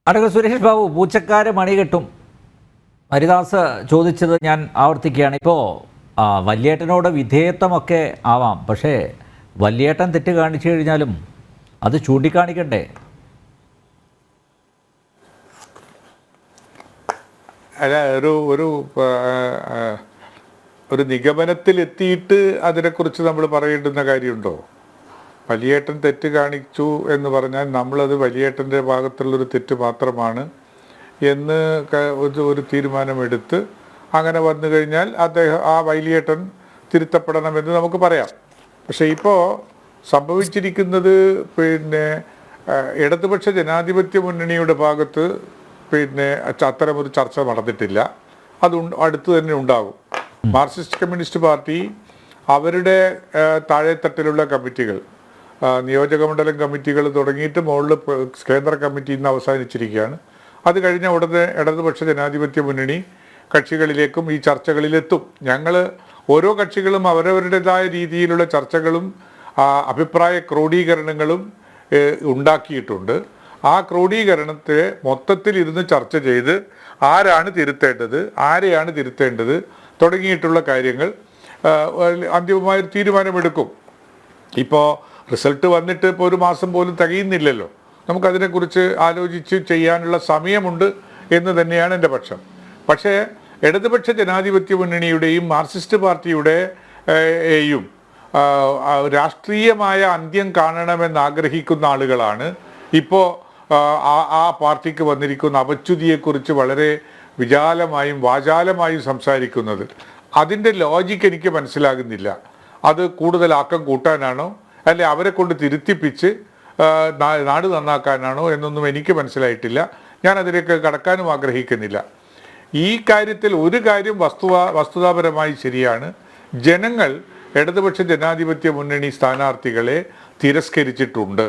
Advocate Suresh Babu, പൂച്ചക്കാര് മണി കെട്ടും. ഹരിദാസ് ചോദിച്ചത് ഞാൻ ആവർത്തിക്കുകയാണ്. ഇപ്പോൾ വല്യേട്ടനോട് വിധേയത്വമൊക്കെ ആവാം, പക്ഷേ വല്യേട്ടൻ തെറ്റ് കാണിച്ചു കഴിഞ്ഞാലും അത് ചൂണ്ടിക്കാണിക്കണ്ടേ? അല്ല, ഒരു ഒരു നിഗമനത്തിലെത്തിയിട്ട് അതിനെക്കുറിച്ച് നമ്മൾ പറയേണ്ടുന്ന കാര്യമുണ്ടോ? വലിയേട്ടൻ തെറ്റ് കാണിച്ചു എന്ന് പറഞ്ഞാൽ നമ്മളത് വലിയേട്ടൻ്റെ ഭാഗത്തുള്ളൊരു തെറ്റ് മാത്രമാണ് എന്ന് ഒരു തീരുമാനമെടുത്ത് അങ്ങനെ വന്നു കഴിഞ്ഞാൽ ആ വലിയേട്ടൻ തിരുത്തപ്പെടണമെന്ന് നമുക്ക് പറയാം. പക്ഷേ ഇപ്പോൾ സംഭവിച്ചിരിക്കുന്നത് ഇടതുപക്ഷ ജനാധിപത്യ മുന്നണിയുടെ ഭാഗത്ത് അത്തരമൊരു ചർച്ച നടന്നിട്ടില്ല. അത് അടുത്ത് തന്നെ ഉണ്ടാകും. മാർക്സിസ്റ്റ് കമ്മ്യൂണിസ്റ്റ് പാർട്ടി അവരുടെ താഴെത്തട്ടിലുള്ള കമ്മിറ്റികൾ, നിയോജക മണ്ഡലം കമ്മിറ്റികൾ തുടങ്ങിയിട്ട് മുകളിൽ കേന്ദ്ര കമ്മിറ്റി ഇന്ന് അവസാനിച്ചിരിക്കുകയാണ്. അത് കഴിഞ്ഞ ഉടനെ ഇടതുപക്ഷ ജനാധിപത്യ മുന്നണി കക്ഷികളിലേക്കും ഈ ചർച്ചകളിലെത്തും. ഞങ്ങൾ ഓരോ കക്ഷികളും അവരവരുടേതായ രീതിയിലുള്ള ചർച്ചകളും അഭിപ്രായ ക്രോഡീകരണങ്ങളും ഉണ്ടാക്കിയിട്ടുണ്ട്. ആ ക്രോഡീകരണത്തെ മൊത്തത്തിൽ ഇരുന്ന് ചർച്ച ചെയ്ത് ആരാണ് തിരുത്തേണ്ടത്, ആരെയാണ് തിരുത്തേണ്ടത് തുടങ്ങിയിട്ടുള്ള കാര്യങ്ങൾ അന്തിമമായൊരു തീരുമാനമെടുക്കും. ഇപ്പോൾ റിസൾട്ട് വന്നിട്ട് ഇപ്പോൾ ഒരു മാസം പോലും തികയുന്നില്ലല്ലോ. നമുക്കതിനെക്കുറിച്ച് ആലോചിച്ച് ചെയ്യാനുള്ള സമയമുണ്ട് എന്ന് തന്നെയാണ് എൻ്റെ പക്ഷം. പക്ഷേ ഇടതുപക്ഷ ജനാധിപത്യ മുന്നണിയുടെയും മാർക്സിസ്റ്റ് പാർട്ടിയുടെയും രാഷ്ട്രീയമായ അന്ത്യം കാണണമെന്ന് ആഗ്രഹിക്കുന്ന ആളുകളാണ് ഇപ്പോൾ ആ പാർട്ടിക്ക് വന്നിരിക്കുന്ന അപച്യുതിയെക്കുറിച്ച് വളരെ വിശാലമായും വാചാലമായും സംസാരിക്കുന്നത്. അതിൻ്റെ ലോജിക്ക് എനിക്ക് മനസ്സിലാകുന്നില്ല. അത് കൂടുതൽ ആക്കം കൂട്ടാനാണോ, അല്ലെ അവരെ കൊണ്ട് തിരുത്തിപ്പിച്ച് നാട് നന്നാക്കാനാണോ എന്നൊന്നും എനിക്ക് മനസ്സിലായിട്ടില്ല. ഞാൻ അതിലേക്ക് കടക്കാനും ആഗ്രഹിക്കുന്നില്ല. ഈ കാര്യത്തിൽ ഒരു കാര്യം വസ്തുതാപരമായി ശരിയാണ്. ജനങ്ങൾ ഇടതുപക്ഷ ജനാധിപത്യ മുന്നണി സ്ഥാനാർത്ഥികളെ തിരസ്കരിച്ചിട്ടുണ്ട്.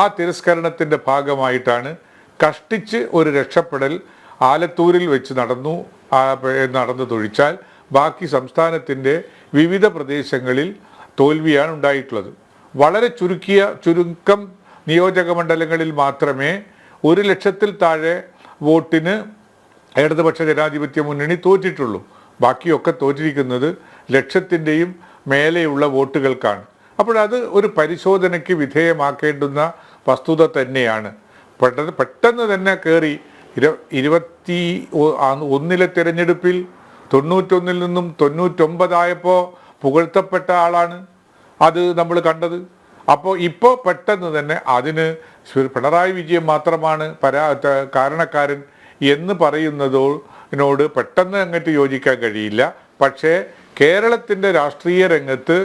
ആ തിരസ്കരണത്തിൻ്റെ ഭാഗമായിട്ടാണ് കഷ്ടിച്ച് ഒരു രക്ഷപ്പെടൽ ആലത്തൂരിൽ വെച്ച് നടന്നതൊഴിച്ചാൽ ബാക്കി സംസ്ഥാനത്തിൻ്റെ വിവിധ പ്രദേശങ്ങളിൽ തോൽവിയാണ് ഉണ്ടായിട്ടുള്ളത്. വളരെ ചുരുക്കം നിയോജക മണ്ഡലങ്ങളിൽ മാത്രമേ 1,00,000-ൽ താഴെ വോട്ടിന് ഇടതുപക്ഷ ജനാധിപത്യ മുന്നണി തോറ്റിട്ടുള്ളൂ. ബാക്കിയൊക്കെ തോറ്റിരിക്കുന്നത് ലക്ഷത്തിൻ്റെയും മേലെയുള്ള വോട്ടുകൾക്കാണ്. അപ്പോഴത് ഒരു പരിശോധനയ്ക്ക് വിധേയമാക്കേണ്ടുന്ന വസ്തുത തന്നെയാണ്. പെട്ടെന്ന് തന്നെ കയറി 21 തിരഞ്ഞെടുപ്പിൽ 91-ൽ നിന്നും 99 ആയപ്പോൾ പുകഴ്ത്തപ്പെട്ട ആളാണ് അത് നമ്മൾ കണ്ടത്. അപ്പോൾ ഇപ്പോൾ പെട്ടെന്ന് തന്നെ അതിന് പിണറായി വിജയൻ മാത്രമാണ് കാരണക്കാരൻ എന്ന് പറയുന്നതിനോട് പെട്ടെന്ന് അങ്ങോട്ട് യോജിക്കാൻ കഴിയില്ല. പക്ഷേ കേരളത്തിൻ്റെ രാഷ്ട്രീയ രംഗത്ത്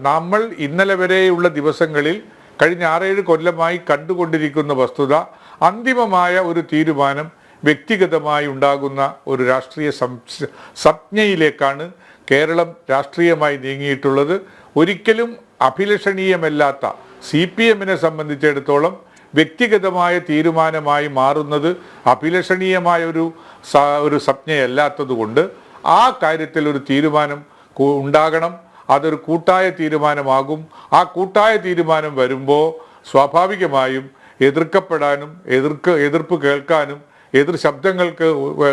നമ്മൾ ഇന്നലെ വരെയുള്ള ദിവസങ്ങളിൽ കഴിഞ്ഞ 6-7 കൊല്ലമായി കണ്ടുകൊണ്ടിരിക്കുന്ന വസ്തുത, അന്തിമമായ ഒരു തീരുമാനം വ്യക്തിഗതമായി ഉണ്ടാകുന്ന ഒരു രാഷ്ട്രീയ സംജ്ഞയിലേക്കാണ് കേരളം രാഷ്ട്രീയമായി നീങ്ങിയിട്ടുള്ളത്. ഒരിക്കലും അഭിലഷണീയമല്ലാത്ത CPM-നെ സംബന്ധിച്ചിടത്തോളം വ്യക്തിഗതമായ തീരുമാനമായി മാറുന്നത് അഭിലഷണീയമായ ഒരു സംജ്ഞയല്ലാത്തതുകൊണ്ട് ആ കാര്യത്തിൽ ഒരു തീരുമാനം ഉണ്ടാകണം. അതൊരു കൂട്ടായ തീരുമാനമാകും. ആ കൂട്ടായ തീരുമാനം വരുമ്പോൾ സ്വാഭാവികമായും എതിർക്കപ്പെടാനും എതിർപ്പ് കേൾക്കാനും എതിർ ശബ്ദങ്ങൾക്ക്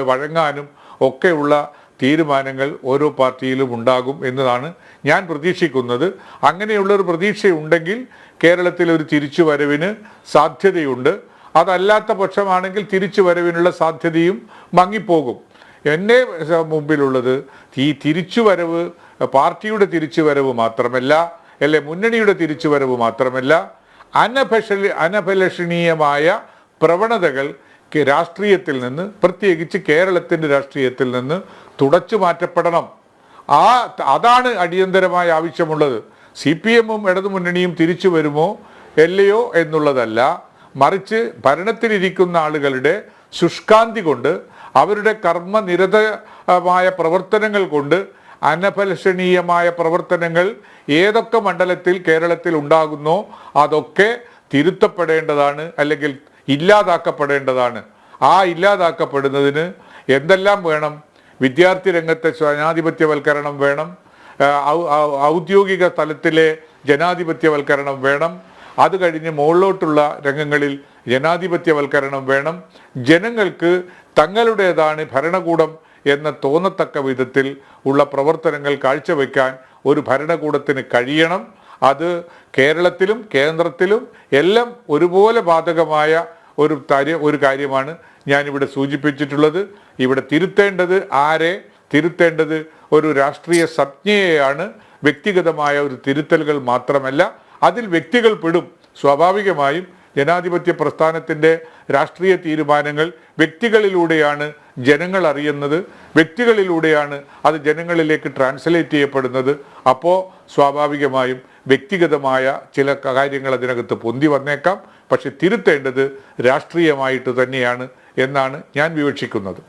വഴങ്ങാനും ഒക്കെയുള്ള തീരുമാനങ്ങൾ ഓരോ പാർട്ടിയിലും ഉണ്ടാകും എന്നതാണ് ഞാൻ പ്രതീക്ഷിക്കുന്നത്. അങ്ങനെയുള്ളൊരു പ്രതീക്ഷയുണ്ടെങ്കിൽ കേരളത്തിൽ ഒരു തിരിച്ചുവരവിന് സാധ്യതയുണ്ട്. അതല്ലാത്ത പക്ഷമാണെങ്കിൽ തിരിച്ചുവരവിനുള്ള സാധ്യതയും മങ്ങിപ്പോകും. എന്നെ മുമ്പിലുള്ളത് ഈ തിരിച്ചുവരവ് പാർട്ടിയുടെ തിരിച്ചുവരവ് മാത്രമല്ല, അല്ലെ മുന്നണിയുടെ തിരിച്ചുവരവ് മാത്രമല്ല, അനഭിലഷണീയമായ പ്രവണതകൾ രാഷ്ട്രീയത്തിൽ നിന്ന്, പ്രത്യേകിച്ച് കേരളത്തിൻ്റെ രാഷ്ട്രീയത്തിൽ നിന്ന് തുടച്ചു മാറ്റപ്പെടണം. അതാണ് അടിയന്തരമായ ആവശ്യമുള്ളത്. CPM-ഉം ഇടതുമുന്നണിയും തിരിച്ചു വരുമോ അല്ലയോ എന്നുള്ളതല്ല, മറിച്ച് ഭരണത്തിലിരിക്കുന്ന ആളുകളുടെ ശുഷ്കാന്തി കൊണ്ട്, അവരുടെ കർമ്മനിരതമായ പ്രവർത്തനങ്ങൾ കൊണ്ട് അനഭിലഷണീയമായ പ്രവർത്തനങ്ങൾ ഏതൊക്കെ മണ്ഡലത്തിൽ കേരളത്തിൽ ഉണ്ടാകുന്നോ അതൊക്കെ തിരുത്തപ്പെടേണ്ടതാണ്, അല്ലെങ്കിൽ ഇല്ലാതാക്കപ്പെടേണ്ടതാണ്. ആ ഇല്ലാതാക്കപ്പെടുന്നതിന് എന്തെല്ലാം വേണം? വിദ്യാർത്ഥി രംഗത്തെ ജനാധിപത്യവൽക്കരണം വേണം, ഔദ്യോഗിക തലത്തിലെ ജനാധിപത്യവൽക്കരണം വേണം, അത് കഴിഞ്ഞ് മുകളിലോട്ടുള്ള രംഗങ്ങളിൽ ജനാധിപത്യവൽക്കരണം വേണം. ജനങ്ങൾക്ക് തങ്ങളുടേതാണ് ഭരണകൂടം എന്ന തോന്നത്തക്ക വിധത്തിൽ ഉള്ള പ്രവർത്തനങ്ങൾ കാഴ്ചവെക്കാൻ ഒരു ഭരണകൂടത്തിന് കഴിയണം. അത് കേരളത്തിലും കേന്ദ്രത്തിലും എല്ലാം ഒരുപോലെ ബാധകമായ ഒരു കാര്യമാണ് ഞാനിവിടെ സൂചിപ്പിച്ചിട്ടുള്ളത്. ഇവിടെ തിരുത്തേണ്ടത് ആരെ? തിരുത്തേണ്ടത് ഒരു രാഷ്ട്രീയ സംജ്ഞയെയാണ്. വ്യക്തിഗതമായ ഒരു തിരുത്തലുകൾ മാത്രമല്ല. അതിൽ വ്യക്തികൾ പെടും. സ്വാഭാവികമായും ജനാധിപത്യ പ്രസ്ഥാനത്തിൻ്റെ രാഷ്ട്രീയ തീരുമാനങ്ങൾ വ്യക്തികളിലൂടെയാണ് ജനങ്ങൾ അറിയുന്നത്, വ്യക്തികളിലൂടെയാണ് അത് ജനങ്ങളിലേക്ക് ട്രാൻസ്ലേറ്റ് ചെയ്യപ്പെടുന്നത്. അപ്പോൾ സ്വാഭാവികമായും വ്യക്തിഗതമായ ചില കാര്യങ്ങൾ അതിനകത്ത് പൊന്തി വന്നേക്കാം. പക്ഷെ തിരുത്തേണ്ടത് രാഷ്ട്രീയമായിട്ട് തന്നെയാണ് എന്നാണ് ഞാൻ വിവക്ഷിക്കുന്നത്.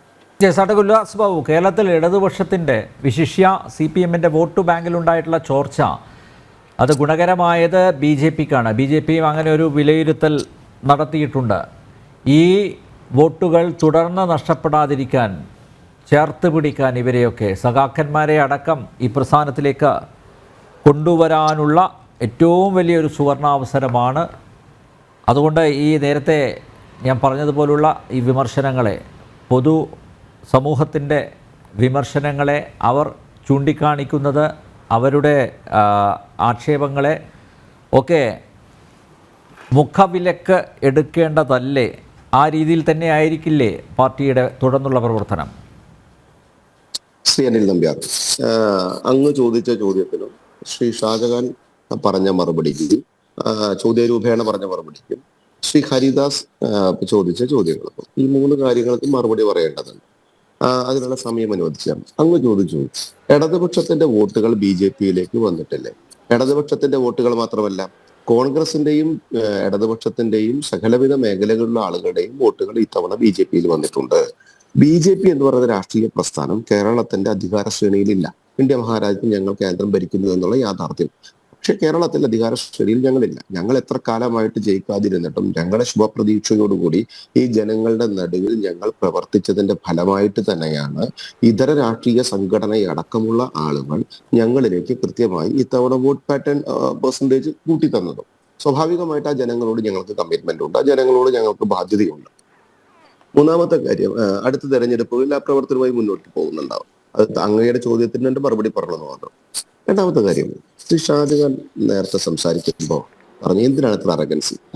ഉല്ലാസ് ബാബു, കേരളത്തിൽ ഇടതുപക്ഷത്തിൻ്റെ വിശിഷ്യ CPM-ൻ്റെ വോട്ട് ബാങ്കിലുണ്ടായിട്ടുള്ള ചോർച്ച അത് ഗുണകരമായത് BJPക്കാണ്. BJPയും അങ്ങനെ ഒരു വിലയിരുത്തൽ നടത്തിയിട്ടുണ്ട്. ഈ വോട്ടുകൾ തുടർന്ന് നഷ്ടപ്പെടാതിരിക്കാൻ, ചേർത്ത് പിടിക്കാൻ ഇവരെയൊക്കെ സഖാക്കന്മാരെ അടക്കം ഈ പ്രസ്ഥാനത്തിലേക്ക് കൊണ്ടുവരാനുള്ള ഏറ്റവും വലിയൊരു സുവർണാവസരമാണ്. അതുകൊണ്ട് ഈ നേരത്തെ ഞാൻ പറഞ്ഞതുപോലുള്ള ഈ വിമർശനങ്ങളെ, പൊതു സമൂഹത്തിൻ്റെ വിമർശനങ്ങളെ അവർ ചൂണ്ടിക്കാണിക്കുന്നത്, അവരുടെ ആക്ഷേപങ്ങളെ ഒക്കെ മുഖവിലക്ക് എടുക്കേണ്ടതല്ലേ? ആ രീതിയിൽ തന്നെ ആയിരിക്കില്ലേ പാർട്ടിയുടെ തുടർന്നുള്ള പ്രവർത്തനം? ശ്രീ അനിൽ നമ്പ്യാർ, അങ്ങ് ചോദിച്ച ചോദ്യത്തിനും ശ്രീ ഷാജഹാൻ പറഞ്ഞ മറുപടിക്കും, ചോദ്യരൂപേണ പറഞ്ഞ മറുപടിക്കും, ശ്രീ ഹരിദാസ് ചോദിച്ച ചോദ്യങ്ങൾക്കും, ഈ മൂന്ന് കാര്യങ്ങൾക്ക് മറുപടി പറയേണ്ടതുണ്ട്. അതിനുള്ള സമയം അനുവദിച്ചാൽ അങ്ങ് ചോദിച്ചു, ഇടതുപക്ഷത്തിന്റെ വോട്ടുകൾ BJPയിലേക്ക് വന്നിട്ടില്ലേ? ഇടതുപക്ഷത്തിന്റെ വോട്ടുകൾ മാത്രമല്ല, കോൺഗ്രസിന്റെയും ഇടതുപക്ഷത്തിന്റെയും സകലവിധ മേഖലകളിലുള്ള ആളുകളുടെയും വോട്ടുകൾ ഇത്തവണ BJPയിൽ വന്നിട്ടുണ്ട്. BJP എന്ന് പറയുന്ന രാഷ്ട്രീയ പ്രസ്ഥാനം കേരളത്തിന്റെ അധികാര ശ്രേണിയിലില്ല. ഇന്ത്യ മഹാരാജ്യത്തിൽ ഞങ്ങൾ കേന്ദ്രം ഭരിക്കുന്നു എന്നുള്ള യാഥാർത്ഥ്യം. പക്ഷെ കേരളത്തിൽ അധികാര ശ്രേണിയിൽ ഞങ്ങളില്ല. ഞങ്ങൾ എത്ര കാലമായിട്ട് ജയിക്കാതിരുന്നിട്ടും ഞങ്ങളുടെ ശുഭപ്രതീക്ഷയോടുകൂടി ഈ ജനങ്ങളുടെ നടുവിൽ ഞങ്ങൾ പ്രവർത്തിച്ചതിന്റെ ഫലമായിട്ട് തന്നെയാണ് ഇതര രാഷ്ട്രീയ സംഘടനയടക്കമുള്ള ആളുകൾ ഞങ്ങളിലേക്ക് കൃത്യമായി ഇത്തവണ വോട്ട് പാറ്റേൺ പെർസെൻറ്റേജ് കൂട്ടിത്തന്നതും. സ്വാഭാവികമായിട്ട് ആ ജനങ്ങളോട് ഞങ്ങൾക്ക് കമ്മിറ്റ്മെന്റ് ഉണ്ട്, ആ ജനങ്ങളോട് ഞങ്ങൾക്ക് ബാധ്യതയുണ്ട്. മൂന്നാമത്തെ കാര്യം, അടുത്ത തെരഞ്ഞെടുപ്പുകളിൽ ആ പ്രവർത്തനവുമായി മുന്നോട്ട് പോകുന്നുണ്ടാവും. അത് അങ്ങയുടെ ചോദ്യത്തിന് എന്റെ മറുപടി പറഞ്ഞത് മാത്രം. രണ്ടാമത്തെ കാര്യം, ശ്രീ ഷാജഹാൻ നേരത്തെ സംസാരിക്കുമ്പോൾ പറഞ്ഞു എന്തിനാണ് ഇത്ര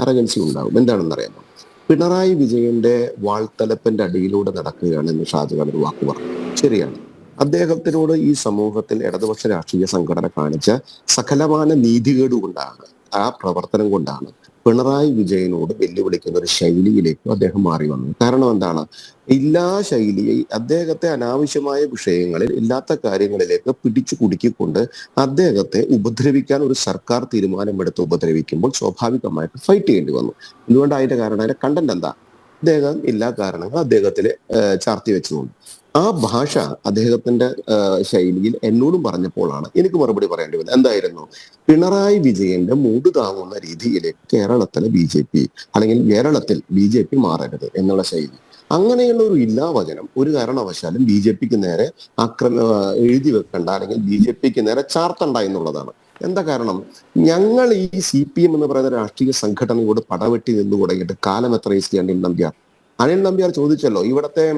അറഗൻസി ഉണ്ടാവും. എന്താണെന്ന് അറിയാമോ? പിണറായി വിജയന്റെ വാൾത്തലപ്പിന്റെ അടിയിലൂടെ നടക്കുകയാണ് എന്ന് ഷാജഹാൻ ഒരു വാക്ക് പറഞ്ഞു. ശരിയാണ്. അദ്ദേഹത്തിനോട് ഈ സമൂഹത്തിൽ ഇടതുപക്ഷ രാഷ്ട്രീയ സംഘടന കാണിച്ച സകലമാന നീതികേട് കൊണ്ടാണ്, ആ പ്രവർത്തനം കൊണ്ടാണ് പിണറായി വിജയനോട് വെല്ലുവിളിക്കുന്ന ഒരു ശൈലിയിലേക്ക് അദ്ദേഹം മാറി വന്നു. കാരണം എന്താണ്? എല്ലാ ശൈലിയെ അദ്ദേഹത്തെ അനാവശ്യമായ വിഷയങ്ങളിൽ, ഇല്ലാത്ത കാര്യങ്ങളിലേക്ക് പിടിച്ചു കുടുക്കിക്കൊണ്ട് അദ്ദേഹത്തെ ഉപദ്രവിക്കാൻ ഒരു സർക്കാർ തീരുമാനമെടുത്ത് ഉപദ്രവിക്കുമ്പോൾ സ്വാഭാവികമായിട്ട് ഫൈറ്റ് ചെയ്യേണ്ടി വന്നു. എന്തുകൊണ്ട്? അതിന്റെ കാരണം, അതിന്റെ കണ്ടന്റ് എന്താ? അദ്ദേഹം എല്ലാ കാരണങ്ങളും അദ്ദേഹത്തിൽ ചാർത്തി വെച്ചതുകൊണ്ട് ആ ഭാഷ അദ്ദേഹത്തിന്റെ ശൈലിയിൽ എന്നോടും പറഞ്ഞപ്പോഴാണ് എനിക്ക് മറുപടി പറയേണ്ടി വന്നത്. എന്തായിരുന്നു? പിണറായി വിജയന്റെ മൂട് താങ്ങുന്ന രീതിയിലേക്ക് കേരളത്തിലെ BJP അല്ലെങ്കിൽ കേരളത്തിൽ BJP മാറരുത് എന്നുള്ള ശൈലി. അങ്ങനെയുള്ള ഒരു ഇല്ലാവചനം ഒരു കാരണവശാലും BJPക്ക് നേരെ എഴുതി വെക്കണ്ട, അല്ലെങ്കിൽ BJPക്ക് നേരെ ചാർത്തണ്ട എന്നുള്ളതാണ്. എന്താ കാരണം? ഞങ്ങൾ ഈ CPM എന്ന് പറയുന്ന രാഷ്ട്രീയ സംഘടനയോട് പടവെട്ടി നിന്നു തുടങ്ങിയിട്ട് കാലം എത്ര ഈസ്റ്റി? അനിൽ നമ്പ്യാർ ചോദിച്ചല്ലോ, ഇവിടത്തെ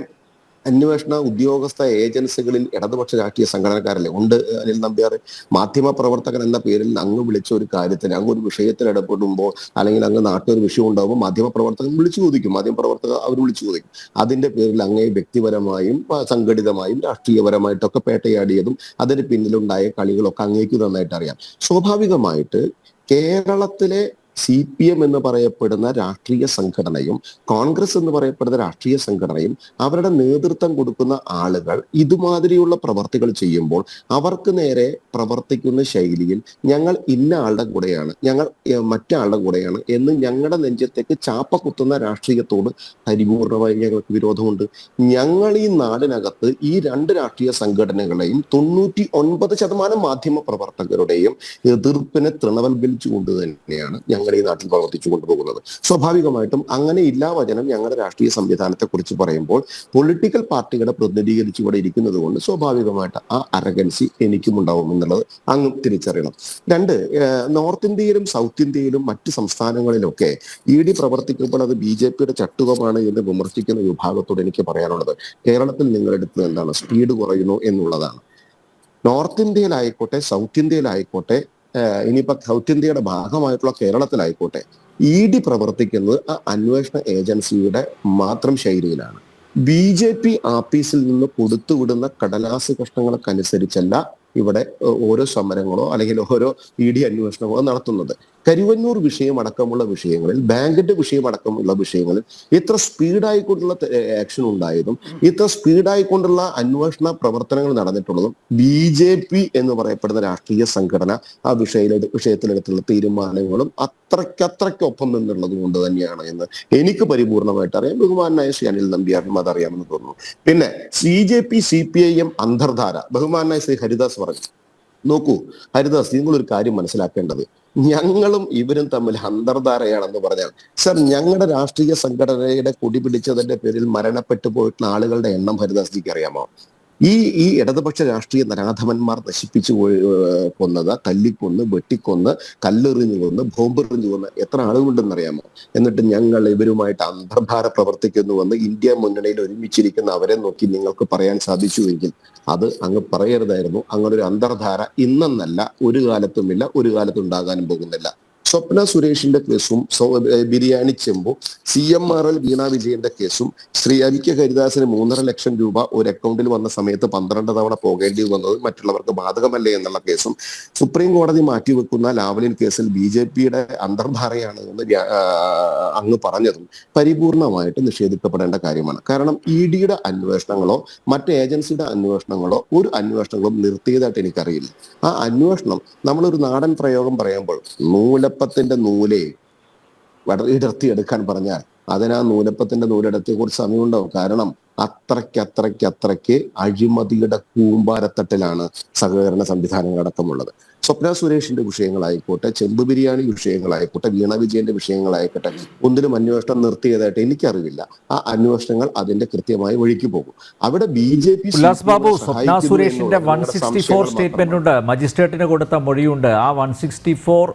അന്വേഷണ ഉദ്യോഗസ്ഥ ഏജൻസികളിൽ ഇടതുപക്ഷ രാഷ്ട്രീയ സംഘടനക്കാരല്ലേ ഉണ്ട്? അനിൽ നമ്പ്യാർ മാധ്യമ പ്രവർത്തകൻ എന്ന പേരിൽ അങ്ങ് വിളിച്ച ഒരു കാര്യത്തിന്, അങ്ങ് ഒരു വിഷയത്തിൽ ഇടപെടുമ്പോൾ അല്ലെങ്കിൽ അങ്ങ് നാട്ടിൽ ഒരു വിഷയം ഉണ്ടാകുമ്പോൾ മാധ്യമപ്രവർത്തകൻ വിളിച്ചു ചോദിക്കും, മാധ്യമപ്രവർത്തകർ അവർ വിളിച്ചു ചോദിക്കും. അതിന്റെ പേരിൽ അങ്ങേ വ്യക്തിപരമായും സംഘടിതമായും രാഷ്ട്രീയപരമായിട്ടൊക്കെ പേട്ടയാടിയതും അതിന് പിന്നിലുണ്ടായ കളികളൊക്കെ അങ്ങേക്ക് നന്നായിട്ട് അറിയാം. സ്വാഭാവികമായിട്ട് കേരളത്തിലെ CPM എന്ന് പറയപ്പെടുന്ന രാഷ്ട്രീയ സംഘടനയും കോൺഗ്രസ് എന്ന് പറയപ്പെടുന്ന രാഷ്ട്രീയ സംഘടനയും അവരുടെ നേതൃത്വം കൊടുക്കുന്ന ആളുകൾ ഇതുമാതിരിയുള്ള പ്രവർത്തികൾ ചെയ്യുമ്പോൾ അവർക്ക് നേരെ പ്രവർത്തിക്കുന്ന ശൈലിയിൽ ഞങ്ങൾ ഇന്ന ആളുടെ കൂടെയാണ്, ഞങ്ങൾ മറ്റാളുടെ കൂടെയാണ് എന്ന് ഞങ്ങളുടെ നെഞ്ചത്തേക്ക് ചാപ്പ കുത്തുന്ന രാഷ്ട്രീയത്തോട് പരിപൂർണമായി ഞങ്ങൾക്ക് വിരോധമുണ്ട്. ഞങ്ങൾ ഈ നാടിനകത്ത് ഈ രണ്ട് രാഷ്ട്രീയ സംഘടനകളെയും 99% മാധ്യമ പ്രവർത്തകരുടെയും എതിർപ്പിനെ തൃണവൽക്കരിച്ചുകൊണ്ട് തന്നെയാണ് ഞങ്ങൾ ഞങ്ങളുടെ ഈ നാട്ടിൽ പ്രവർത്തിച്ചു കൊണ്ടുപോകുന്നത്. സ്വാഭാവികമായിട്ടും അങ്ങനെ ഇല്ലാ വചനം ഞങ്ങളുടെ രാഷ്ട്രീയ സംവിധാനത്തെ കുറിച്ച് പറയുമ്പോൾ പൊളിറ്റിക്കൽ പാർട്ടികളെ പ്രതിനിധീകരിച്ച് ഇവിടെ ഇരിക്കുന്നത് കൊണ്ട് സ്വാഭാവികമായിട്ട് ആ അരഗൻസി എനിക്കും ഉണ്ടാവും എന്നുള്ളത് അങ്ങ് തിരിച്ചറിയണം. രണ്ട്, നോർത്ത് ഇന്ത്യയിലും സൗത്ത് ഇന്ത്യയിലും മറ്റ് സംസ്ഥാനങ്ങളിലൊക്കെ ED പ്രവർത്തിക്കുമ്പോൾ അത് BJPയുടെ ചട്ടുകമാണ് എന്ന് വിമർശിക്കുന്ന വിഭാഗത്തോട് എനിക്ക് പറയാനുള്ളത്, കേരളത്തിൽ നിങ്ങളെടുത്ത് എന്താണ് സ്പീഡ് കുറയുന്നു എന്നുള്ളതാണ്. നോർത്ത് ഇന്ത്യയിലായിക്കോട്ടെ സൗത്ത് ഇന്ത്യയിലായിക്കോട്ടെ ഇനിയിപ്പോ സൗത്ത് ഇന്ത്യയുടെ ഭാഗമായിട്ടുള്ള കേരളത്തിലായിക്കോട്ടെ ED പ്രവർത്തിക്കുന്നത് ആ അന്വേഷണ ഏജൻസിയുടെ മാത്രം ശൈലിയിലാണ്. BJP ആഫീസിൽ നിന്ന് കൊടുത്തുവിടുന്ന കടലാസ് കഷ്ണങ്ങൾക്കനുസരിച്ചല്ല ഇവിടെ ഓരോ സമരങ്ങളോ അല്ലെങ്കിൽ ഓരോ ED അന്വേഷണങ്ങളോ നടത്തുന്നത്. കരുവന്നൂർ വിഷയം അടക്കമുള്ള വിഷയങ്ങളിൽ, ബാങ്കിന്റെ വിഷയം അടക്കമുള്ള വിഷയങ്ങളിൽ ഇത്ര സ്പീഡായിക്കൊണ്ടുള്ള ആക്ഷൻ ഉണ്ടായതും ഇത്ര സ്പീഡായിക്കൊണ്ടുള്ള അന്വേഷണ പ്രവർത്തനങ്ങൾ നടന്നിട്ടുള്ളതും BJP എന്ന് പറയപ്പെടുന്ന രാഷ്ട്രീയ സംഘടന ആ വിഷയത്തിലെടുത്തുള്ള തീരുമാനങ്ങളും അത്രയ്ക്കൊപ്പം നിന്നുള്ളത് കൊണ്ട് തന്നെയാണ് എന്ന് എനിക്ക് പരിപൂർണമായിട്ട് അറിയാം. ബഹുമാനായ ശ്രീ അനിൽ നമ്പ്യാറിനും അതറിയാമെന്ന് തോന്നുന്നു. പിന്നെ BJP CPIM അന്തർധാര ബഹുമാനായ ശ്രീ ഹരിദാസ് പറഞ്ഞു. നോക്കൂ ഹരിദാസ്, നിങ്ങളൊരു കാര്യം മനസ്സിലാക്കേണ്ടത്, ഞങ്ങളും ഇവരും തമ്മിൽ അന്തർധാരയാണെന്ന് പറഞ്ഞാൽ, സർ, ഞങ്ങളുടെ രാഷ്ട്രീയ സംഘടനയുടെ കൊടി പിടിച്ചതിന്റെ പേരിൽ മരണപ്പെട്ടു പോയിട്ടുള്ള ആളുകളുടെ എണ്ണം ഹരിദാസ്ജിക്ക് അറിയാമോ? ഈ ഇടതുപക്ഷ രാഷ്ട്രീയ നരാധമന്മാർ നശിപ്പിച്ചു കൊന്നത്, തല്ലിക്കൊന്ന്, വെട്ടിക്കൊന്ന്, കല്ലെറിഞ്ഞു കൊന്ന്, ബോംബെറിഞ്ഞു കൊന്ന് എത്ര ആളുകളുണ്ടെന്നറിയാമോ? എന്നിട്ട് ഞങ്ങൾ ഇവരുമായിട്ട് അന്തർധാര പ്രവർത്തിക്കുന്നുവെന്ന് ഇന്ത്യ മുന്നണിയിൽ ഒരുമിച്ചിരിക്കുന്ന അവരെ നോക്കി നിങ്ങൾക്ക് പറയാൻ സാധിച്ചുവെങ്കിൽ അത് അങ്ങ് പറയരുതായിരുന്നു. അങ്ങനെ ഒരു അന്തർധാര ഇന്നെന്നല്ല, ഒരു കാലത്തുമില്ല, ഒരു കാലത്തും ഉണ്ടാകാനും പോകുന്നില്ല. സ്വപ്ന സുരേഷിന്റെ കേസും ബിരിയാണി ചെമ്പും CMRL വീണ വിജയന്റെ കേസും ശ്രീ MK ഹരിദാസിന് 3.5 ലക്ഷം രൂപ ഒരു അക്കൗണ്ടിൽ വന്ന സമയത്ത് 12 തവണ പോകേണ്ടി വന്നത് മറ്റുള്ളവർക്ക് ബാധകമല്ലേ എന്നുള്ള കേസും സുപ്രീം കോടതി മാറ്റിവെക്കുന്ന ലാവ്ലിൻ കേസിൽ BJPയുടെ അന്തർധാരയാണ് എന്ന് അങ്ങ് പറഞ്ഞതും പരിപൂർണമായിട്ട് നിഷേധിക്കപ്പെടേണ്ട കാര്യമാണ്. കാരണം EDയുടെ അന്വേഷണങ്ങളോ മറ്റ് ഏജൻസിയുടെ അന്വേഷണങ്ങളോ ഒരു അന്വേഷണങ്ങളും നിർത്തിയതായിട്ട് എനിക്കറിയില്ല. ആ അന്വേഷണം, നമ്മളൊരു നാടൻ പ്രയോഗം പറയുമ്പോൾ, നൂലപ്പത്തിന്റെ നൂലേ ഇടർത്തിയെടുക്കാൻ പറഞ്ഞാൽ അതിന് ആ നൂലപ്പത്തിന്റെ നൂലെടുത്ത് കുറച്ച് സമയമുണ്ടാവും. കാരണം അത്രയ്ക്ക് അഴിമതിയുടെ കൂമ്പാരത്തട്ടിലാണ് സഹകരണ സംവിധാനങ്ങളടക്കമുള്ളത്. സ്വപ്ന സുരേഷിന്റെ വിഷയങ്ങളായിക്കോട്ടെ, ചെമ്പ് ബിരിയാണി വിഷയങ്ങളായിക്കോട്ടെ, വീണ വിജയന്റെ വിഷയങ്ങളായിക്കോട്ടെ, ഒന്നിനും അന്വേഷണം നിർത്തിയതായിട്ട് എനിക്കറിവില്ല. ആ അന്വേഷണങ്ങൾ അതിന്റെ കൃത്യമായ വഴിക്ക് പോകും. അവിടെ BJP ബാബു, സ്വപ്ന സുരേഷിന്റെ 164 സ്റ്റേറ്റ്മെന്റ് ഉണ്ട്, മജിസ്ട്രേറ്റിന് കൊടുത്ത മൊഴിയുണ്ട്. ആ 164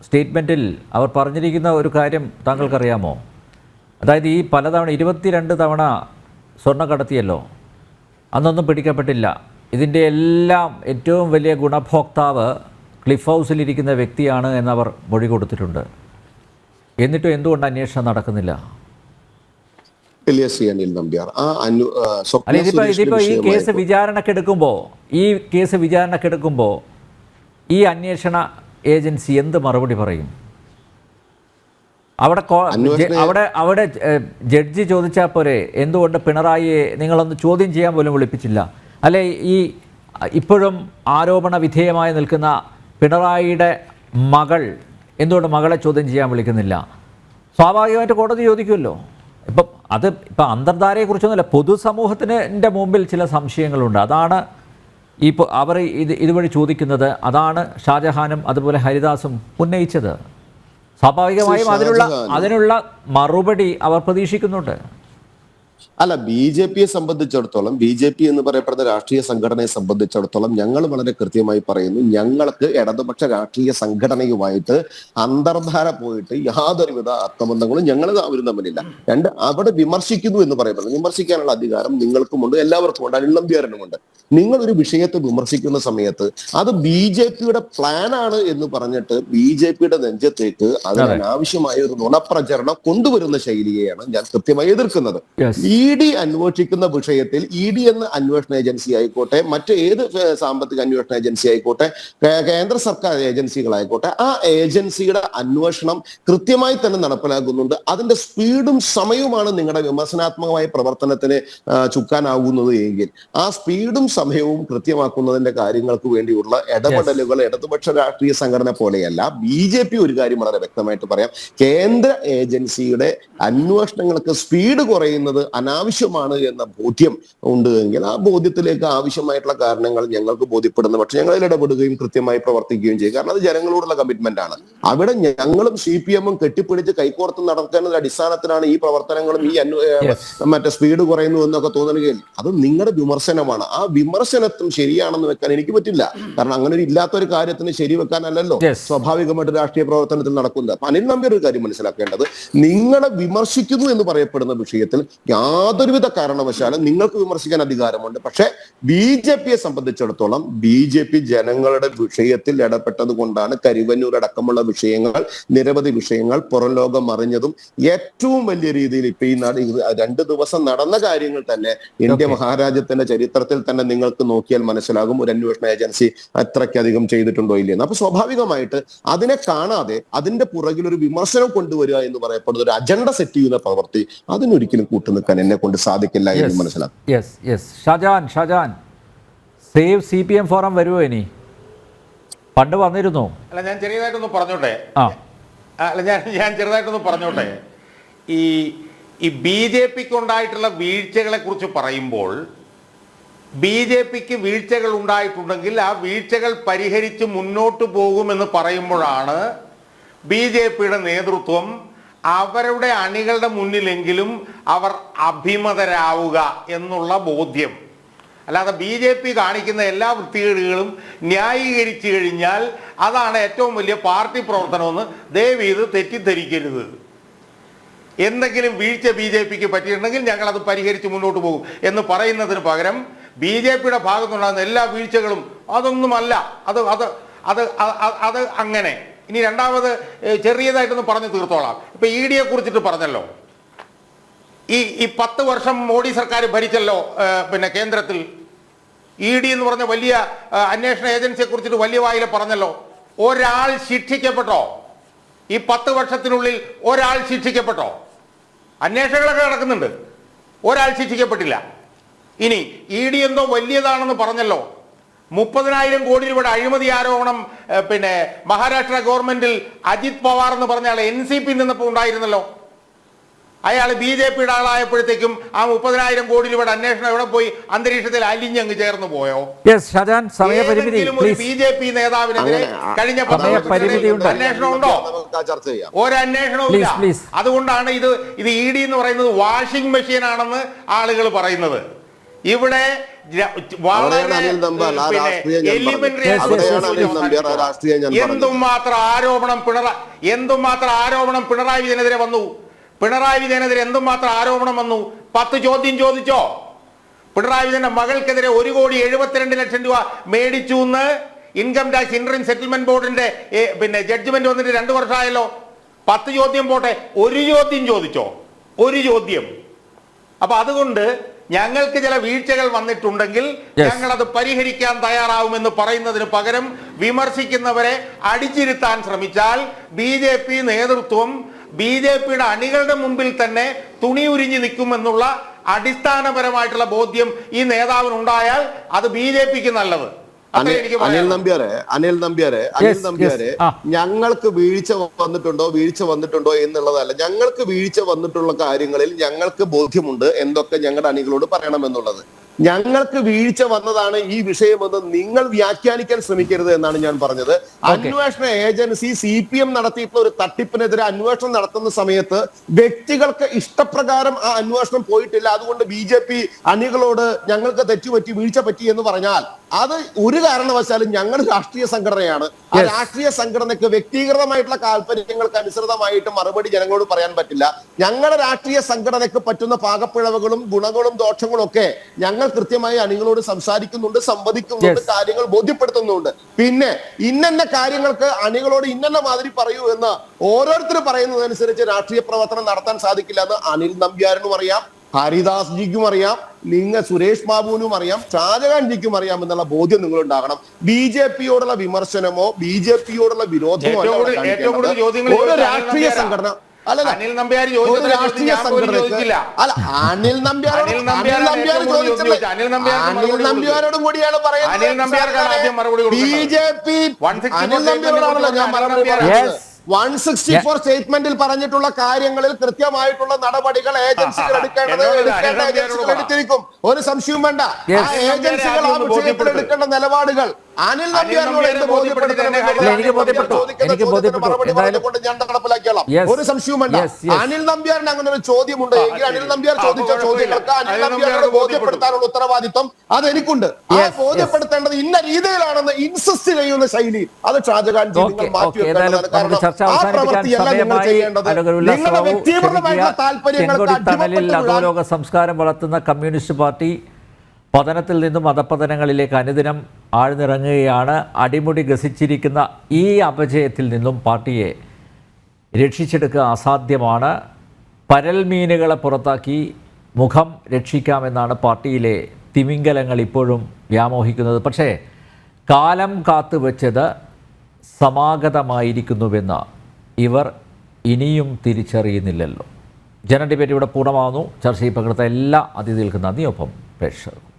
സ്റ്റേറ്റ്മെന്റിൽ അവർ പറഞ്ഞിരിക്കുന്ന ഒരു കാര്യം താങ്കൾക്കറിയാമോ? അതായത് ഈ പലതവണ 22 തവണ സ്വർണ്ണം കടത്തിയല്ലോ, അന്നൊന്നും പിടിക്കപ്പെട്ടില്ല. ഇതിൻ്റെ എല്ലാം ഏറ്റവും വലിയ ഗുണഭോക്താവ് ക്ലിഫ് ഹൗസിലിരിക്കുന്ന വ്യക്തിയാണ് എന്നവർ മൊഴി കൊടുത്തിട്ടുണ്ട്. എന്നിട്ടും എന്തുകൊണ്ട് അന്വേഷണം നടക്കുന്നില്ല? ഇതിപ്പോൾ ഈ കേസ് വിചാരണക്കെടുക്കുമ്പോൾ ഈ അന്വേഷണ ഏജൻസി എന്ത് മറുപടി പറയും? അവിടെ ജഡ്ജി ചോദിച്ചാൽ പോരെ, എന്തുകൊണ്ട് പിണറായിയെ നിങ്ങളൊന്ന് ചോദ്യം ചെയ്യാൻ പോലും വിളിപ്പിച്ചില്ല? അല്ലെ, ഈ ഇപ്പോഴും ആരോപണ വിധേയമായി നിൽക്കുന്ന പിണറായിയുടെ മകൾ എന്തുകൊണ്ട് മകളെ ചോദ്യം ചെയ്യാൻ വിളിക്കുന്നില്ല? സ്വാഭാവികമായിട്ട് കോടതി ചോദിക്കുമല്ലോ. ഇപ്പം അന്തർധാരയെക്കുറിച്ചൊന്നുമില്ല, പൊതുസമൂഹത്തിൻ്റെ മുമ്പിൽ ചില സംശയങ്ങളുണ്ട്. അതാണ് ഇപ്പോൾ അവർ ഇതുവഴി ചോദിക്കുന്നത്. അതാണ് ഷാജഹാനും അതുപോലെ ഹരിദാസും ഉന്നയിച്ചത്. സ്വാഭാവികമായും അതിനുള്ള മറുപടി അവർ പ്രതീക്ഷിക്കുന്നുണ്ട്. അല്ല, BJPയെ സംബന്ധിച്ചിടത്തോളം, BJP എന്ന് പറയപ്പെടുന്ന രാഷ്ട്രീയ സംഘടനയെ സംബന്ധിച്ചിടത്തോളം ഞങ്ങൾ വളരെ കൃത്യമായി പറയുന്നു, ഞങ്ങൾക്ക് ഇടതുപക്ഷ രാഷ്ട്രീയ സംഘടനയുമായിട്ട് അന്തർധാര പോയിട്ട് യാതൊരുവിധ അർത്ഥബന്ധങ്ങളും ഞങ്ങൾ അവരും തമ്മിലില്ല. രണ്ട്, അവിടെ വിമർശിക്കുന്നു എന്ന് പറയപ്പെടുന്നത്, വിമർശിക്കാനുള്ള അധികാരം നിങ്ങൾക്കുമുണ്ട്, എല്ലാവർക്കും ഉണ്ട്, അനിൽ നമ്പ്യാറിനുമുണ്ട്. നിങ്ങളൊരു വിഷയത്തെ വിമർശിക്കുന്ന സമയത്ത് അത് BJPയുടെ പ്ലാനാണ് എന്ന് പറഞ്ഞിട്ട് BJPയുടെ നെഞ്ചത്തേക്ക് അതിന് അനാവശ്യമായ ഒരു നുണപ്രചരണം കൊണ്ടുവരുന്ന ശൈലിയെയാണ് ഞാൻ കൃത്യമായി എതിർക്കുന്നത്. ED അന്വേഷിക്കുന്ന വിഷയത്തിൽ ED എന്ന അന്വേഷണ ഏജൻസി ആയിക്കോട്ടെ, മറ്റ് ഏത് സാമ്പത്തിക അന്വേഷണ ഏജൻസി ആയിക്കോട്ടെ, കേന്ദ്ര സർക്കാർ ഏജൻസികളായിക്കോട്ടെ, ആ ഏജൻസിയുടെ അന്വേഷണം കൃത്യമായി തന്നെ നടപ്പിലാക്കുന്നുണ്ട്. അതിന്റെ സ്പീഡും സമയവുമാണ് നിങ്ങളുടെ വിമർശനാത്മകമായ പ്രവർത്തനത്തിന് ചുക്കാനാകുന്നത് എങ്കിൽ ആ സ്പീഡും സമയവും കൃത്യമാക്കുന്നതിന്റെ കാര്യങ്ങൾക്ക് വേണ്ടിയുള്ള ഇടപെടലുകൾ ഇടതുപക്ഷ രാഷ്ട്രീയ സംഘടന പോലെയല്ല. BJP ഒരു കാര്യം വളരെ വ്യക്തമായിട്ട് പറയാം, കേന്ദ്ര ഏജൻസിയുടെ അന്വേഷണങ്ങൾക്ക് സ്പീഡ് കുറയുന്നത് അനാവശ്യമാണ് എന്ന ബോധ്യം ഉണ്ട് എങ്കിൽ ആ ബോധ്യത്തിലേക്ക് ആവശ്യമായിട്ടുള്ള കാരണങ്ങൾ ഞങ്ങൾക്ക് ബോധ്യപ്പെടുന്നു. പക്ഷെ ഞങ്ങളിൽ ഇടപെടുകയും കൃത്യമായി പ്രവർത്തിക്കുകയും ചെയ്യും. കാരണം അത് ജനങ്ങളോടുള്ള കമ്മിറ്റ്മെന്റ് ആണ്. അവിടെ ഞങ്ങളും CPM-ഉം കെട്ടിപ്പിടിച്ച് കൈകോർത്ത് നടക്കുന്ന അടിസ്ഥാനത്തിലാണ് ഈ പ്രവർത്തനങ്ങളും ഈ മറ്റേ സ്പീഡ് കുറയുന്നു എന്നൊക്കെ തോന്നുകയും അത് നിങ്ങളുടെ വിമർശനമാണ്. ആ വിമർശനത്തും ശരിയാണെന്ന് വെക്കാൻ എനിക്ക് പറ്റില്ല. കാരണം അങ്ങനെ ഒരു ഇല്ലാത്തൊരു കാര്യത്തിന് ശരിവെക്കാനല്ലല്ലോ സ്വാഭാവികമായിട്ട് രാഷ്ട്രീയ പ്രവർത്തനത്തിൽ നടക്കുന്നത്. അപ്പൊ അനിൽ നമ്പ്യാർ ഒരു കാര്യം മനസ്സിലാക്കേണ്ടത്, നിങ്ങളെ വിമർശിക്കുന്നു എന്ന് പറയപ്പെടുന്ന വിഷയത്തിൽ യാതൊരുവിധ കാരണവശാലും നിങ്ങൾക്ക് വിമർശിക്കാൻ അധികാരമുണ്ട്. പക്ഷെ BJP-യെ സംബന്ധിച്ചിടത്തോളം BJP ജനങ്ങളുടെ വിഷയത്തിൽ ഇടപെട്ടത് കൊണ്ടാണ് കരിവന്നൂർ അടക്കമുള്ള വിഷയങ്ങൾ, നിരവധി വിഷയങ്ങൾ പുറം ലോകം അറിഞ്ഞതും ഏറ്റവും വലിയ രീതിയിൽ ഇപ്പൊ ഈ 2 ദിവസം നടന്ന കാര്യങ്ങൾ തന്നെ ഇന്ത്യ മഹാരാജ്യത്തിന്റെ ചരിത്രത്തിൽ തന്നെ നിങ്ങൾക്ക് നോക്കിയാൽ മനസ്സിലാകും ഒരു അന്വേഷണ ഏജൻസി അത്രയ്ക്കധികം ചെയ്തിട്ടുണ്ടോ ഇല്ലെന്ന്. അപ്പൊ സ്വാഭാവികമായിട്ട് അതിനെ കാണാതെ അതിന്റെ പുറകിൽ ഒരു വിമർശനം കൊണ്ടുവരിക എന്ന് പറയപ്പെടുന്ന ഒരു അജണ്ട സെറ്റ് ചെയ്യുന്ന പ്രവൃത്തി അതിനൊരിക്കലും കൂട്ടുനിൽക്കാൻ എന്നെ കൊണ്ട് സാധിക്കില്ല എന്ന് മനസ്സിലാക്കും. ഷാജാൻ, സേവ് CPM ഫോറം വരുമോ ഇനി? പണ്ട് വന്നിരുന്നു. അല്ല, ഞാൻ ചെറിയതായിട്ടൊന്ന് പറഞ്ഞോട്ടെ. ഈ BJP-ക്ക് ഉണ്ടായിട്ടുള്ള വീഴ്ചകളെ കുറിച്ച് പറയുമ്പോൾ BJP-ക്ക് വീഴ്ചകൾ ഉണ്ടായിട്ടുണ്ടെങ്കിൽ ആ വീഴ്ചകൾ പരിഹരിച്ച് മുന്നോട്ട് പോകുമെന്ന് പറയുമ്പോഴാണ് BJP-യുടെ നേതൃത്വം അവരുടെ അണികളുടെ മുന്നിലെങ്കിലും അവർ അഭിമതരാവുക എന്നുള്ള ബോധ്യം. അല്ലാതെ BJP കാണിക്കുന്ന എല്ലാ വൃത്തികേടുകളും ന്യായീകരിച്ചു കഴിഞ്ഞാൽ അതാണ് ഏറ്റവും വലിയ പാർട്ടി പ്രവർത്തനമെന്ന് ദയവീത് തെറ്റിദ്ധരിക്കരുത്. എന്തെങ്കിലും വീഴ്ച BJP-ക്ക് പറ്റിയിട്ടുണ്ടെങ്കിൽ ഞങ്ങളത് പരിഹരിച്ച് മുന്നോട്ട് പോകും എന്ന് പറയുന്നതിന് പകരം BJP-യുടെ ഭാഗത്തുണ്ടാകുന്ന എല്ലാ വീഴ്ചകളും അതൊന്നുമല്ല, അത് അങ്ങനെ. ഇനി രണ്ടാമത് ചെറിയതായിട്ടൊന്ന് പറഞ്ഞു തീർത്തോളാം. ഇപ്പൊ ED-യെ കുറിച്ചിട്ട് പറഞ്ഞല്ലോ. ഈ 10 വർഷം മോഡി സർക്കാർ ഭരിച്ചല്ലോ കേന്ദ്രത്തിൽ. ED എന്ന് പറഞ്ഞ വലിയ അന്വേഷണ ഏജൻസിയെ കുറിച്ചിട്ട് വലിയ വായില പറഞ്ഞല്ലോ. ഒരാൾ ശിക്ഷിക്കപ്പെട്ടോ? ഈ 10 വർഷത്തിനുള്ളിൽ ഒരാൾ ശിക്ഷിക്കപ്പെട്ടോ? അന്വേഷണങ്ങളൊക്കെ നടക്കുന്നുണ്ട്, ഒരാൾ ശിക്ഷിക്കപ്പെട്ടില്ല. ഇനി ED എന്തോ വലിയതാണെന്ന് പറഞ്ഞല്ലോ. 30,000 കോടി രൂപയുടെ അഴിമതി ആരോപണം മഹാരാഷ്ട്ര ഗവൺമെന്റിൽ അജിത് പവാർ എന്ന് പറഞ്ഞ ആൾ NCP നിന്നപ്പോൾ ഉണ്ടായിരുന്നല്ലോ. അയാൾ BJP-യുടെ ആളായപ്പോഴത്തേക്കും ആ 30,000 കോടി രൂപയുടെ അന്വേഷണം എവിടെ പോയി? അന്തരീക്ഷത്തിൽ അലിഞ്ഞങ്ങ് ചേർന്ന് പോയോ? BJP നേതാവിനെതിരെ കഴിഞ്ഞ അന്വേഷണം ഉണ്ടോ? ഒരന്വേഷണവും ഇല്ല. അതുകൊണ്ടാണ് ഇത് ED എന്ന് പറയുന്നത് വാഷിംഗ് മെഷീൻ ആണെന്ന് ആളുകൾ പറയുന്നത്. ഇവിടെ എന്തുമാത്രം ആരോപണം പിണറായി വിജയനെതിരെ വന്നു. പിണറായി വിജയനെതിരെ എന്തുമാത്രം ആരോപണം വന്നു? 10 ചോദ്യം ചോദിച്ചോ? പിണറായി വിജയന്റെ മകൾക്കെതിരെ 1,72,00,000 രൂപ മേടിച്ചു എന്ന് ഇൻകം ടാക്സ് ഇന്ററിം സെറ്റിൽമെന്റ് ബോർഡിന്റെ ജഡ്ജ്മെന്റ് വന്നിട്ട് 2 വർഷമായല്ലോ. 10 ചോദ്യം പോട്ടെ, 1 ചോദ്യം ചോദിച്ചോ? 1 ചോദ്യം. അപ്പൊ അതുകൊണ്ട് ഞങ്ങൾക്ക് ചില വീഴ്ചകൾ വന്നിട്ടുണ്ടെങ്കിൽ ഞങ്ങൾ അത് പരിഹരിക്കാൻ തയ്യാറാവുമെന്ന് പറയുന്നതിന് പകരം വിമർശിക്കുന്നവരെ അടിച്ചിരുത്താൻ ശ്രമിച്ചാൽ BJP നേതൃത്വം BJP-യുടെ അണികളുടെ മുമ്പിൽ തന്നെ തുണി ഉരിഞ്ഞു നിൽക്കുമെന്നുള്ള അടിസ്ഥാനപരമായിട്ടുള്ള ബോധ്യം ഈ നേതാവിനുണ്ടായാൽ അത് BJP-ക്ക് നല്ലത്. അനിൽ നമ്പ്യാരെ ഞങ്ങൾക്ക് വീഴ്ച വന്നിട്ടുണ്ടോ എന്നുള്ളതല്ല. ഞങ്ങൾക്ക് വീഴ്ച വന്നിട്ടുള്ള കാര്യങ്ങളിൽ ഞങ്ങൾക്ക് ബോധ്യമുണ്ട് എന്തൊക്കെ ഞങ്ങളുടെ അണികളോട് പറയണമെന്നുള്ളത്. ഞങ്ങൾക്ക് വീഴ്ച വന്നതാണ് ഈ വിഷയമെന്ന് നിങ്ങൾ വ്യാഖ്യാനിക്കാൻ ശ്രമിക്കരുത് എന്നാണ് ഞാൻ പറഞ്ഞത്. അന്വേഷണ ഏജൻസി CPM നടത്തിയിട്ടുള്ള ഒരു തട്ടിപ്പിനെതിരെ അന്വേഷണം നടത്തുന്ന സമയത്ത് വ്യക്തികൾക്ക് ഇഷ്ടപ്രകാരം ആ അന്വേഷണം പോയിട്ടില്ല. അതുകൊണ്ട് BJP അണികളോട് ഞങ്ങൾക്ക് തെറ്റുപറ്റി, വീഴ്ച പറ്റി എന്ന് പറഞ്ഞാൽ അത് ഒരു കാരണവശാലും ഞങ്ങൾ രാഷ്ട്രീയ സംഘടനയാണ്. ആ രാഷ്ട്രീയ സംഘടനയ്ക്ക് വ്യക്തിഗതമായിട്ടുള്ള താല്പര്യങ്ങൾക്ക് അനുസൃതമായിട്ട് മറുപടി ജനങ്ങളോട് പറയാൻ പറ്റില്ല. ഞങ്ങളുടെ രാഷ്ട്രീയ സംഘടനയ്ക്ക് പറ്റുന്ന പാകപ്പിഴവുകളും ഗുണങ്ങളും ദോഷങ്ങളും ഒക്കെ ഞങ്ങൾ കൃത്യമായി അണികളോട് സംസാരിക്കുന്നുണ്ട്, സംവദിക്കുന്നുണ്ട്, കാര്യങ്ങൾ ബോധ്യപ്പെടുത്തുന്നുണ്ട്. പിന്നെ ഇന്ന കാര്യങ്ങൾക്ക് അണികളോട് ഇന്ന മാതിരി പറയൂ എന്ന് ഓരോരുത്തർ പറയുന്നതനുസരിച്ച് രാഷ്ട്രീയ പ്രവർത്തനം നടത്താൻ സാധിക്കില്ല എന്ന് അനിൽ നമ്പ്യാരനും അറിയാം, ഹരിദാസ് ജിക്കും അറിയാം, സുരേഷ് ബാബുവിനും അറിയാം, ഷാജഹാൻ ജിക്കും അറിയാം എന്നുള്ള ബോധ്യം നിങ്ങൾ ഉണ്ടാകണം. BJP-യോടുള്ള വിമർശനമോ BJP-യോടുള്ള വിരോധമോ ഒരു രാഷ്ട്രീയ സംഘടന അനിൽ നമ്പ്യാർ നമ്പ്യാരോടും കൂടിയാണ് പറയുന്നത്. BJP 164 സ്റ്റേറ്റ്മെന്റിൽ പറഞ്ഞിട്ടുള്ള കാര്യങ്ങളിൽ കൃത്യമായിട്ടുള്ള നടപടികൾ ഏജൻസികൾ എടുക്കേണ്ട ഏജൻസികൾ എടുത്തിരിക്കും. ഒരു സംശയവും വേണ്ട. ആ ഏജൻസികൾ ആ വിഷയത്തിൽ എടുക്കേണ്ട നിലപാടുകൾ അനിൽ നമ്പ്യാരിനോട് എന്ത് ബോധ്യപ്പെടുത്തണം ഞാൻ നടപ്പിലാക്കിയോളാം. ഒരു സംശയവും വേണ്ട. അനിൽ നമ്പ്യാരിന് അങ്ങനെ ഒരു ചോദ്യമുണ്ട് എങ്കിൽ അനിൽ നമ്പ്യാർ ചോദിച്ച ചോദ്യങ്ങൾക്ക് അനിൽ നമ്പ്യാരോട് ബോധ്യപ്പെടുത്താനുള്ള ഉത്തരവാദിത്വം അതെനിക്കുണ്ട്. ആ ബോധ്യപ്പെടുത്തേണ്ടത് ഇന്ന രീതിയിലാണെന്ന് ഇൻസിസ്റ്റ് ചെയ്യുന്ന ശൈലി അത് ഷാജഹാൻ നിങ്ങൾ മാറ്റിവെക്കേണ്ടതാണ്. കാരണം ആ പ്രവൃത്തിയല്ല നിങ്ങൾ ചെയ്യേണ്ടത്. നിങ്ങളുടെ വ്യക്തിപരമായിട്ടുള്ള താല്പര്യങ്ങൾക്ക് അധോലോക സംസ്കാരം വളർത്തുന്ന കമ്മ്യൂണിസ്റ്റ് പാർട്ടി പതനത്തിൽ നിന്നും അധപതനങ്ങളിലേക്ക് അനുദിനം ആഴ്ന്നിറങ്ങുകയാണ്. അടിമുടി ഗസിച്ചിരിക്കുന്ന ഈ അപജയത്തിൽ നിന്നും പാർട്ടിയെ രക്ഷിച്ചെടുക്കുക അസാധ്യമാണ്. പരൽമീനുകളെ പുറത്താക്കി മുഖം രക്ഷിക്കാമെന്നാണ് പാർട്ടിയിലെ തിമിംഗലങ്ങൾ ഇപ്പോഴും വ്യാമോഹിക്കുന്നത്. പക്ഷേ കാലം കാത്തുവെച്ചത് സമാഗതമായിരിക്കുന്നുവെന്ന് ഇവർ ഇനിയും തിരിച്ചറിയുന്നില്ലല്ലോ. ജന ഡിബേറ്റ് ഇവിടെ പൂർണ്ണമാകുന്നു. ചർച്ചയിൽ പങ്കെടുത്ത എല്ലാ അതിഥികൾക്കും നന്ദി. ഒപ്പം പ്രേക്ഷകർക്കും